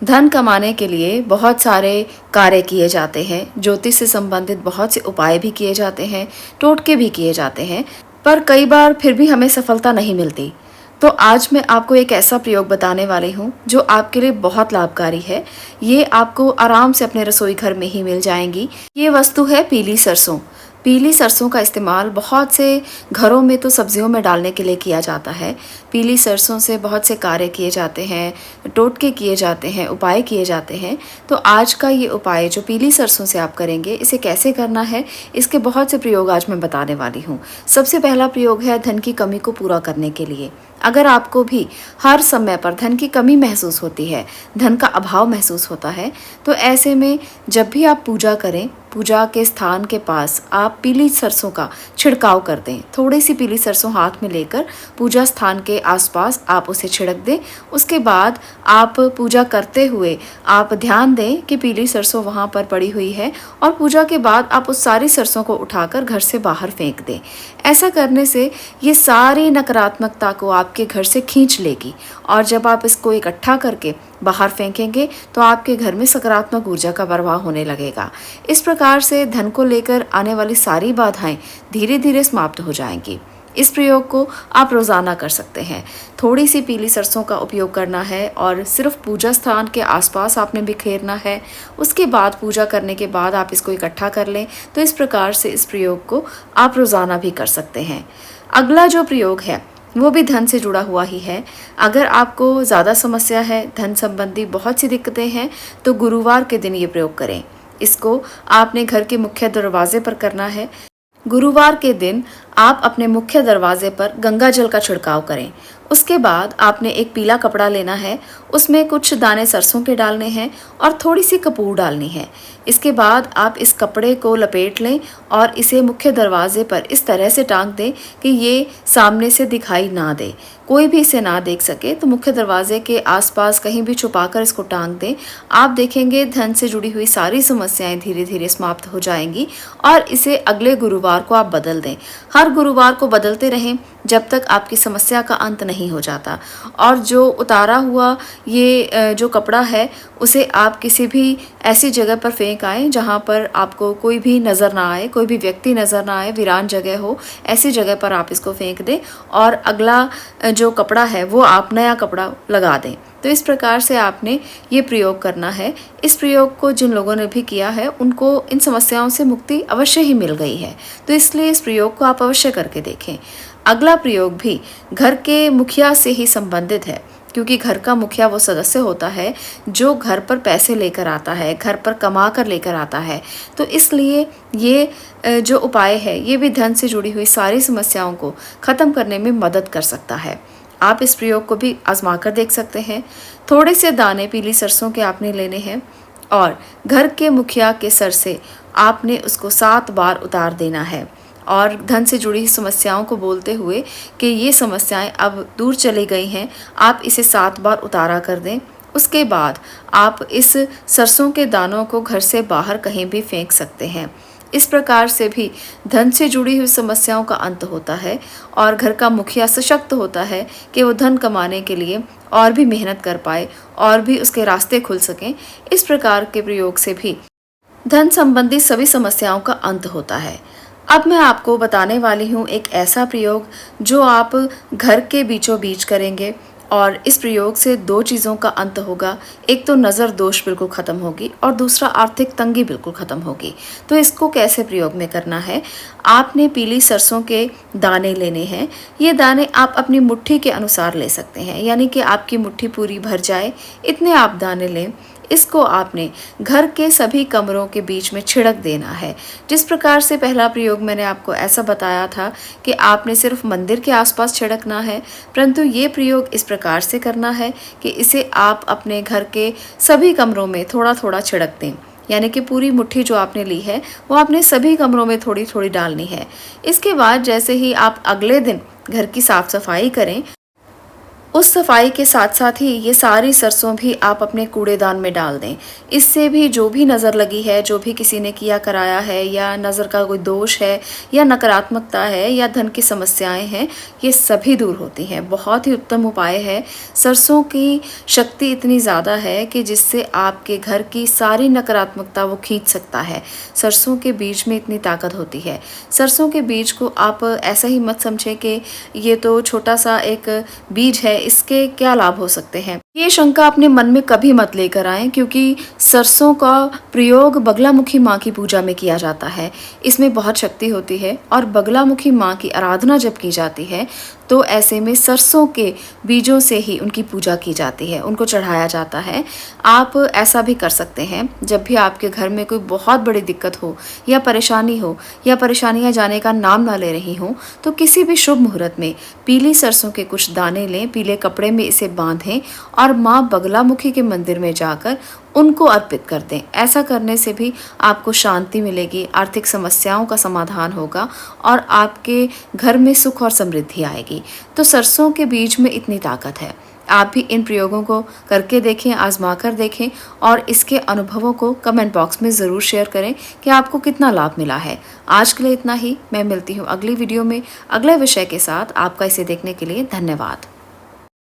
धन कमाने के लिए बहुत सारे कार्य किए जाते हैं, ज्योतिष से संबंधित बहुत से उपाय भी किए जाते हैं, टोटके भी किए जाते हैं, पर कई बार फिर भी हमें सफलता नहीं मिलती। तो आज मैं आपको एक ऐसा प्रयोग बताने वाली हूँ जो आपके लिए बहुत लाभकारी है। ये आपको आराम से अपने रसोई घर में ही मिल जाएंगी। ये वस्तु है पीली सरसों। पीली सरसों का इस्तेमाल बहुत से घरों में तो सब्जियों में डालने के लिए किया जाता है। पीली सरसों से बहुत से कार्य किए जाते हैं, टोटके किए जाते हैं, उपाय किए जाते हैं। तो आज का ये उपाय जो पीली सरसों से आप करेंगे, इसे कैसे करना है, इसके बहुत से प्रयोग आज मैं बताने वाली हूँ। सबसे पहला प्रयोग है धन की कमी को पूरा करने के लिए। अगर आपको भी हर समय पर धन की कमी महसूस होती है, धन का अभाव महसूस होता है, तो ऐसे में जब भी आप पूजा करें, पूजा के स्थान के पास आप पीली सरसों का छिड़काव कर दें। थोड़ी सी पीली सरसों हाथ में लेकर पूजा स्थान के आसपास आप उसे छिड़क दें। उसके बाद आप पूजा करते हुए आप ध्यान दें कि पीली सरसों वहाँ पर पड़ी हुई है, और पूजा के बाद आप उस सारी सरसों को उठाकर घर से बाहर फेंक दें। ऐसा करने से ये सारी नकारात्मकता को आपके घर से खींच लेगी, और जब आप इसको इकट्ठा करके बाहर फेंकेंगे तो आपके घर में सकारात्मक ऊर्जा का प्रवाह होने लगेगा। इस प्रकार से धन को लेकर आने वाली सारी बाधाएं धीरे धीरे समाप्त हो जाएंगी। इस प्रयोग को आप रोज़ाना कर सकते हैं। थोड़ी सी पीली सरसों का उपयोग करना है और सिर्फ पूजा स्थान के आसपास आपने बिखेरना है। उसके बाद पूजा करने के बाद आप इसको इकट्ठा कर लें। तो इस प्रकार से इस प्रयोग को आप रोज़ाना भी कर सकते हैं। अगला जो प्रयोग है वो भी धन से जुड़ा हुआ ही है। अगर आपको ज़्यादा समस्या है, धन संबंधी बहुत सी दिक्कतें हैं, तो गुरुवार के दिन ये प्रयोग करें। इसको आपने घर के मुख्य दरवाजे पर करना है। गुरुवार के दिन आप अपने मुख्य दरवाजे पर गंगा जल का छिड़काव करें। उसके बाद आपने एक पीला कपड़ा लेना है, उसमें कुछ दाने सरसों के डालने हैं और थोड़ी सी कपूर डालनी है। इसके बाद आप इस कपड़े को लपेट लें और इसे मुख्य दरवाजे पर इस तरह से टांग दें कि ये सामने से दिखाई ना दे, कोई भी इसे ना देख सके। तो मुख्य दरवाजे के आसपास कहीं भी छुपाकर इसको टांग दें। आप देखेंगे धन से जुड़ी हुई सारी समस्याएं धीरे धीरे समाप्त हो जाएंगी, और इसे अगले गुरुवार को आप बदल दें। हर गुरुवार को बदलते रहें जब तक आपकी समस्या का अंत नहीं हो जाता। और जो उतारा हुआ ये जो कपड़ा है, उसे आप किसी भी ऐसी जगह पर फेंक आएँ जहाँ पर आपको कोई भी नज़र ना आए, कोई भी व्यक्ति नज़र ना आए, वीरान जगह हो, ऐसी जगह पर आप इसको फेंक दें। और अगला जो कपड़ा है वो आप नया कपड़ा लगा दें। तो इस प्रकार से आपने ये प्रयोग करना है। इस प्रयोग को जिन लोगों ने भी किया है उनको इन समस्याओं से मुक्ति अवश्य ही मिल गई है। तो इसलिए इस प्रयोग को आप अवश्य करके देखें। अगला प्रयोग भी घर के मुखिया से ही संबंधित है, क्योंकि घर का मुखिया वो सदस्य होता है जो घर पर पैसे लेकर आता है, घर पर कमा कर लेकर आता है। तो इसलिए ये जो उपाय है ये भी धन से जुड़ी हुई सारी समस्याओं को ख़त्म करने में मदद कर सकता है। आप इस प्रयोग को भी आजमा कर देख सकते हैं। थोड़े से दाने पीली सरसों के आपने लेने हैं और घर के मुखिया के सर से आपने उसको 7 बार उतार देना है, और धन से जुड़ी समस्याओं को बोलते हुए कि ये समस्याएं अब दूर चली गई हैं, आप इसे 7 बार उतारा कर दें। उसके बाद आप इस सरसों के दानों को घर से बाहर कहीं भी फेंक सकते हैं। इस प्रकार से भी धन से जुड़ी हुई समस्याओं का अंत होता है, और घर का मुखिया सशक्त होता है कि वो धन कमाने के लिए और भी मेहनत कर पाए और भी उसके रास्ते खुल सकें। इस प्रकार के प्रयोग से भी धन संबंधी सभी समस्याओं का अंत होता है। अब मैं आपको बताने वाली हूँ एक ऐसा प्रयोग जो आप घर के बीचों बीच करेंगे, और इस प्रयोग से 2 चीज़ों का अंत होगा। एक तो नज़र दोष बिल्कुल ख़त्म होगी, और दूसरा आर्थिक तंगी बिल्कुल ख़त्म होगी। तो इसको कैसे प्रयोग में करना है, आपने पीली सरसों के दाने लेने हैं। ये दाने आप अपनी मुट्ठी के अनुसार ले सकते हैं, यानी कि आपकी मुट्ठी पूरी भर जाए इतने आप दाने लें। इसको आपने घर के सभी कमरों के बीच में छिड़क देना है। जिस प्रकार से पहला प्रयोग मैंने आपको ऐसा बताया था कि आपने सिर्फ मंदिर के आसपास छिड़कना है, परंतु ये प्रयोग इस प्रकार से करना है कि इसे आप अपने घर के सभी कमरों में थोड़ा थोड़ा छिड़क दें। यानी कि पूरी मुट्ठी जो आपने ली है वो आपने सभी कमरों में थोड़ी थोड़ी डालनी है। इसके बाद जैसे ही आप अगले दिन घर की साफ सफाई करें, उस सफाई के साथ साथ ही ये सारी सरसों भी आप अपने कूड़ेदान में डाल दें। इससे भी जो भी नज़र लगी है, जो भी किसी ने किया कराया है, या नज़र का कोई दोष है, या नकारात्मकता है, या धन की समस्याएं हैं, ये सभी दूर होती हैं। बहुत ही उत्तम उपाय है। सरसों की शक्ति इतनी ज़्यादा है कि जिससे आपके घर की सारी नकारात्मकता वो खींच सकता है। सरसों के बीज में इतनी ताकत होती है। सरसों के बीज को आप ऐसा ही मत समझें कि ये तो छोटा सा एक बीज है, इसके क्या लाभ हो सकते हैं। ये शंका अपने मन में कभी मत लेकर आएं, क्योंकि सरसों का प्रयोग बगलामुखी माँ की पूजा में किया जाता है। इसमें बहुत शक्ति होती है और बगलामुखी माँ की आराधना जब की जाती है तो ऐसे में सरसों के बीजों से ही उनकी पूजा की जाती है, उनको चढ़ाया जाता है। आप ऐसा भी कर सकते हैं, जब भी आपके घर में कोई बहुत बड़ी दिक्कत हो या परेशानी हो, या परेशानियां जाने का नाम ना ले रही हों, तो किसी भी शुभ मुहूर्त में पीली सरसों के कुछ दाने लें, पीले कपड़े में इसे बांधें और माँ बगलामुखी के मंदिर में जाकर उनको अर्पित कर दें। ऐसा करने से भी आपको शांति मिलेगी, आर्थिक समस्याओं का समाधान होगा और आपके घर में सुख और समृद्धि आएगी। तो सरसों के बीज में इतनी ताकत है। आप भी इन प्रयोगों को करके देखें, आजमा कर देखें और इसके अनुभवों को कमेंट बॉक्स में ज़रूर शेयर करें कि आपको कितना लाभ मिला है। आज के लिए इतना ही। मैं मिलती हूँ अगली वीडियो में अगले विषय के साथ। आपका इसे देखने के लिए धन्यवाद।